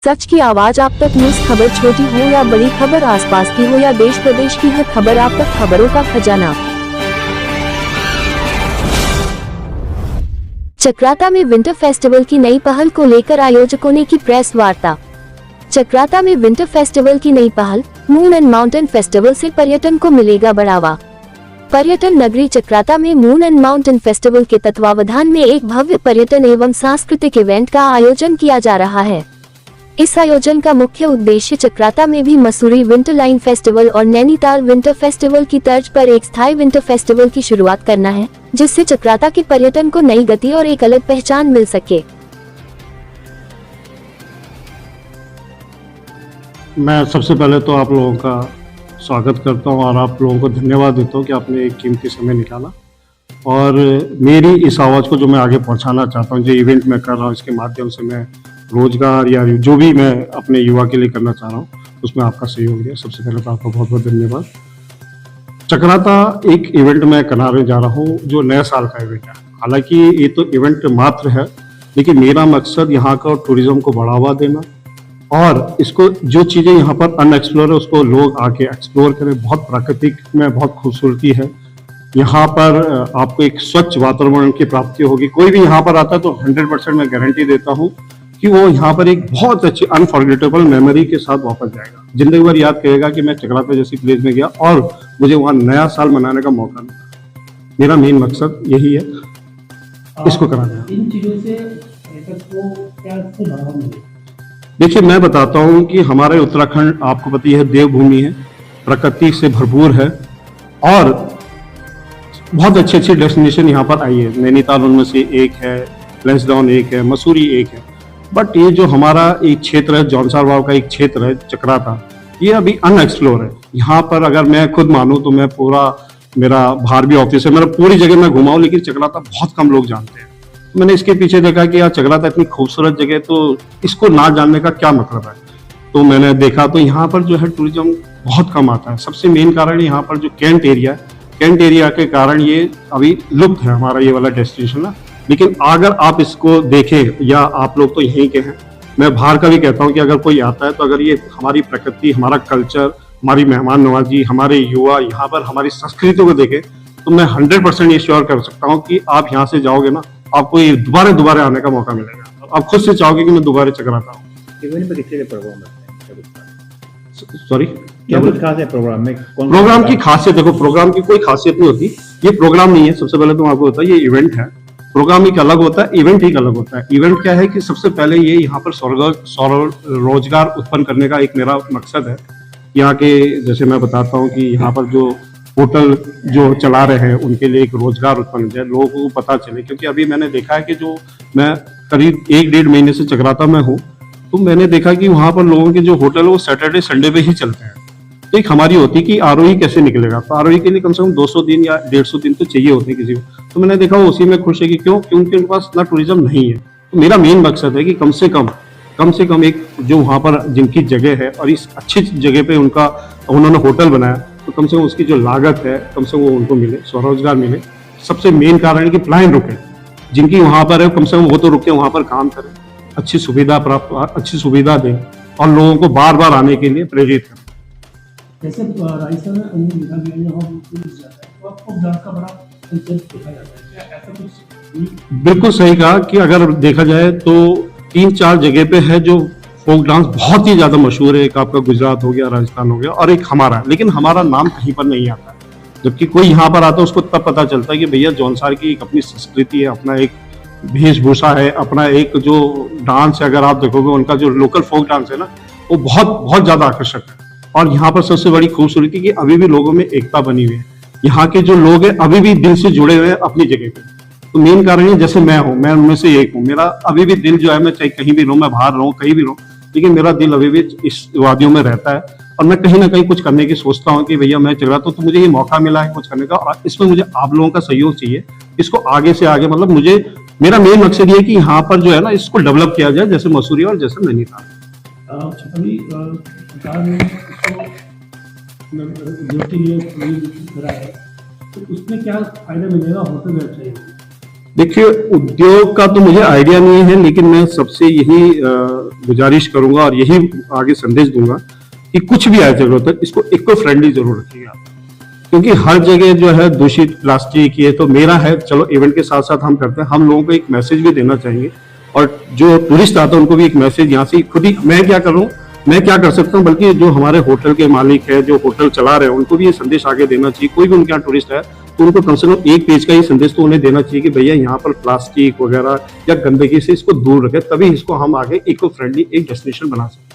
सच की आवाज आप तक। न्यूज खबर छोटी हो या बड़ी खबर, आसपास की हो या देश प्रदेश की, हर खबर आप तक। खबरों का खजाना। चक्राता में विंटर फेस्टिवल की नई पहल को लेकर आयोजकों ने की प्रेस वार्ता। चक्राता में विंटर फेस्टिवल की नई पहल मून एंड माउंटेन फेस्टिवल से पर्यटन को मिलेगा बढ़ावा। पर्यटन नगरी चक्राता में मून एंड माउंटेन फेस्टिवल के तत्वावधान में एक भव्य पर्यटन एवं सांस्कृतिक इवेंट का आयोजन किया जा रहा है। इस आयोजन का मुख्य उद्देश्य चक्राता में भी मसूरी विंटर लाइन फेस्टिवल और नैनीताल विंटर फेस्टिवल की तर्ज पर एक स्थायी विंटर फेस्टिवल की शुरुआत करना है, जिससे चक्राता के पर्यटन को नई गति और एक अलग पहचान मिल सके। मैं सबसे पहले तो आप लोगों का स्वागत करता हूं और आप लोगों को धन्यवाद देता हूं कि आपने एक कीमती समय निकाला और मेरी इस आवाज़ को जो मैं आगे पहुंचाना चाहता हूं, जो इवेंट मैं कर रहा हूं, इसके माध्यम से मैं रोजगार या जो भी मैं अपने युवा के लिए करना चाह रहा हूं, उसमें आपका सहयोग दिया। सबसे पहले तो आपका बहुत बहुत धन्यवाद। चक्राता एक इवेंट मैं कराने जा रहा हूँ जो नया साल का इवेंट है। हालांकि ये तो इवेंट मात्र है, लेकिन मेरा मकसद यहाँ का टूरिज्म को बढ़ावा देना और इसको जो चीज़ें यहाँ पर अनएक्सप्लोर है उसको लोग आके एक्सप्लोर करें। बहुत प्राकृतिक में बहुत खूबसूरती है यहाँ पर। आपको एक स्वच्छ वातावरण की प्राप्ति होगी। कोई भी यहाँ पर आता है तो 100% मैं गारंटी देता हूँ कि वो यहाँ पर एक बहुत अच्छी अनफॉरगेटेबल मेमोरी के साथ वापस जाएगा। जिंदगी भर याद करेगा कि मैं चक्राता जैसी प्लेस में गया और मुझे वहाँ नया साल मनाने का मौका मिला। मेरा मेन मकसद यही है, इसको कराना। इन चीजों से को क्या बढ़ावा मिले? देखिए, मैं बताता हूँ कि हमारे उत्तराखंड आपको पता है देवभूमि है, प्रकृति से भरपूर है और बहुत अच्छी अच्छी डेस्टिनेशन यहाँ पर आई है। नैनीताल उनमें से एक है, लैंसडाउन एक है, मसूरी एक है। बट ये जो हमारा एक क्षेत्र है, जौनसार वाव का एक क्षेत्र है चक्राता, ये अभी अनएक्सप्लोर है। यहाँ पर अगर मैं खुद मानूं तो मैं पूरा, मेरा बाहर भी ऑफिस है, मेरा पूरी जगह मैं घुमाऊं, लेकिन चक्राता बहुत कम लोग जानते हैं। तो मैंने इसके पीछे देखा कि यार चक्राता इतनी खूबसूरत जगह, तो इसको ना जानने का क्या मतलब है। तो मैंने देखा तो यहाँ पर जो है टूरिज्म बहुत कम आता है। सबसे मेन कारण यहाँ पर जो कैंट एरिया है, कैंट एरिया के कारण ये अभी लुप्त है हमारा ये वाला डेस्टिनेशन है। लेकिन अगर आप इसको देखें, या आप लोग तो यहीं के हैं, मैं बाहर का भी कहता हूँ कि अगर कोई आता है तो अगर ये हमारी प्रकृति, हमारा कल्चर, हमारी मेहमान नवाजी, हमारे युवा यहाँ पर हमारी संस्कृति को देखें, तो मैं 100% ये श्योर कर सकता हूँ कि आप यहाँ से जाओगे ना, आपको ये दोबारा आने का मौका मिलेगा। आप खुद से चाहोगे कि मैं दोबारा चक्राता हूँ। सॉरी, क्या कुछ खास है प्रोग्राम में? प्रोग्राम की खासियत देखो, प्रोग्राम की कोई खासियत नहीं होती। ये प्रोग्राम नहीं है, सबसे पहले तो आपको होता है ये इवेंट है। प्रोग्राम एक अलग होता है, इवेंट एक अलग होता है। इवेंट क्या है कि सबसे पहले ये यहाँ पर रोजगार उत्पन्न करने का एक मेरा मकसद है। यहाँ के, जैसे मैं बताता हूँ कि यहाँ पर जो होटल जो चला रहे हैं उनके लिए एक रोजगार उत्पन्न हो जाए, लोगों को पता चले। क्योंकि अभी मैंने देखा है कि जो मैं करीब 1-1.5 महीने से चक्राता में हूँ, तो मैंने देखा कि वहाँ पर लोगों के जो होटल है वो सैटरडे संडे पे ही चलते हैं। तो एक हमारी होती कि आरोही कैसे निकलेगा, तो आरोही के लिए कम से कम 200 दिन या 150 दिन तो चाहिए होते हैं किसी को। तो मैंने देखा वो उसी में खुश है कि क्यों, क्योंकि उनके पास इतना टूरिज्म नहीं है। तो मेरा मेन मकसद है कि कम से कम एक जो वहाँ पर जिनकी जगह है और इस अच्छी जगह पे उन्होंने होटल बनाया, तो कम से कम उसकी जो लागत है कम से कम वो उनको मिले, स्वरोजगार मिले। सबसे मेन कारण है कि प्लान रुके, जिनकी वहाँ पर है कम से कम वो तो रुके, वहाँ पर काम करें, अच्छी सुविधा दें और लोगों को बार बार आने के लिए प्रेरित करें। जैसे राजस्थान में अन्य विभाग जाता है तो आपको डांस का बड़ा कंसेप्ट देखा जाता है, क्या ऐसा कुछ? बिल्कुल सही कहा कि अगर देखा जाए तो 3-4 जगह पे है जो फोक डांस बहुत ही ज्यादा मशहूर है। एक आपका गुजरात हो गया, राजस्थान हो गया और एक हमारा, लेकिन हमारा नाम कहीं पर नहीं आता। जबकि कोई यहाँ पर आता है उसको तब पता चलता है कि भैया जौनसार की एक अपनी संस्कृति है, अपना एक वेशभूषा है, अपना एक जो डांस है। अगर आप देखोगे उनका जो लोकल फोक डांस है ना, वो बहुत बहुत ज्यादा आकर्षक है। और यहाँ पर सबसे बड़ी खूबसूरती कि अभी भी लोगों में एकता बनी हुई है। यहाँ के जो लोग हैं अभी भी दिल से जुड़े हुए हैं अपनी जगह पे। तो मेन कारण है, जैसे मैं हूँ, मैं उनमें से एक हूँ। मेरा अभी भी दिल जो है, मैं चाहे कहीं भी रहूँ, मैं बाहर रहूँ, कहीं भी रहूँ, लेकिन मेरा दिल अभी भी इस वादियों में रहता है। और मैं कहीं ना कहीं कुछ करने की सोचता हूँ कि भैया मैं चल रहा तो मुझे ये मौका मिला है कुछ करने का, और इसमें मुझे आप लोगों का सहयोग चाहिए। इसको आगे से आगे, मतलब मुझे, मेरा मेन मकसद ये है कि यहाँ पर जो है ना, इसको डेवलप किया जाए, जैसे मसूरी और जैसे नैनीताल। अभी सरकार ने जो के लिए करा है, तो उसमें क्या फायदा मिलेगा होटल व्यवसाय? देखिए, उद्योग का तो मुझे आइडिया नहीं है, लेकिन मैं सबसे यही गुजारिश करूंगा और यही आगे संदेश दूंगा कि कुछ भी आए जरूरत, इसको इको फ्रेंडली जरूर रखिएगा, क्योंकि हर जगह जो है दूषित प्लास्टिक, ये तो मेरा है, चलो इवेंट के साथ साथ हम करते हैं, हम लोगों को एक मैसेज भी देना चाहिए, और जो टूरिस्ट आता है उनको भी एक मैसेज यहाँ से खुद ही, मैं क्या कर रहा हूँ, मैं क्या कर सकता हूँ, बल्कि जो हमारे होटल के मालिक है, जो होटल चला रहे हैं, उनको भी ये संदेश आगे देना चाहिए। कोई भी उनके यहाँ टूरिस्ट है तो उनको कम से कम एक पेज का ये संदेश तो उन्हें देना चाहिए कि भैया यहाँ पर प्लास्टिक वगैरह या गंदगी से इसको दूर रखें, तभी इसको हम आगे इको फ्रेंडली एक डेस्टिनेशन बना सकते हैं।